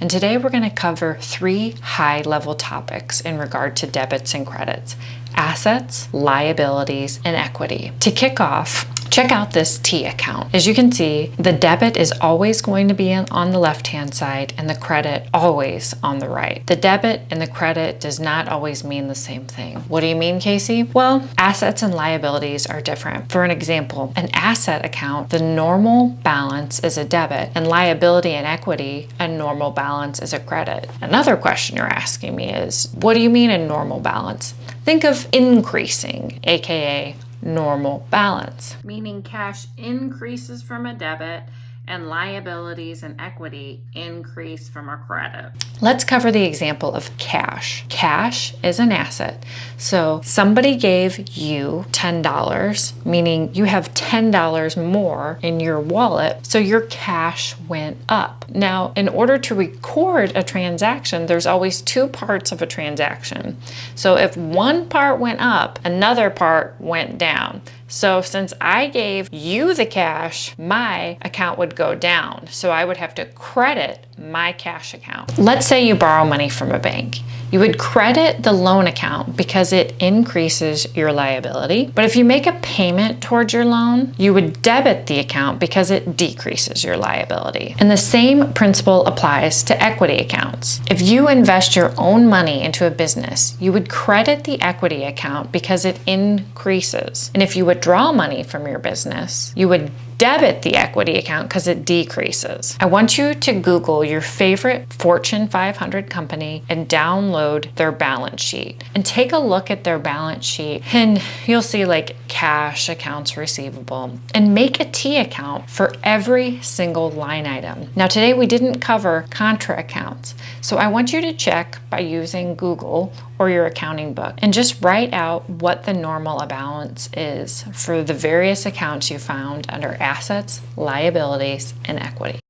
And today we're going to cover 3 high-level topics in regard to debits and credits: assets, liabilities, and equity. To kick off, check out this T account. As you can see, the debit is always going to be on the left-hand side and the credit always on the right. The debit and the credit does not always mean the same thing. What do you mean, Casey? Well, assets and liabilities are different. For an example, an asset account, the normal balance is a debit, and liability and equity, a normal balance is a credit. Another question you're asking me is, what do you mean a normal balance? Think of increasing, aka normal balance. Meaning cash increases from a debit and liabilities and equity increase from a credit. Let's cover the example of cash. Cash is an asset. So somebody gave you $10, meaning you have $10 more in your wallet, so your cash went up. Now, in order to record a transaction, there's always 2 parts of a transaction. So if one part went up, another part went down. So since I gave you the cash, my account would go down. So I would have to credit my cash account. Let's say you borrow money from a bank. You would credit the loan account because it increases your liability. But if you make a payment towards your loan, you would debit the account because it decreases your liability. And the same principle applies to equity accounts. If you invest your own money into a business, you would credit the equity account because it increases. And if you withdraw money from your business, you would debit the equity account because it decreases. I want you to Google your favorite Fortune 500 company and download their balance sheet and take a look at their balance sheet, and you'll see like cash, accounts receivable, and make a T account for every single line item. Now today we didn't cover contra accounts, so I want you to check by using Google or your accounting book and just write out what the normal balance is for the various accounts you found under assets, liabilities, and equity.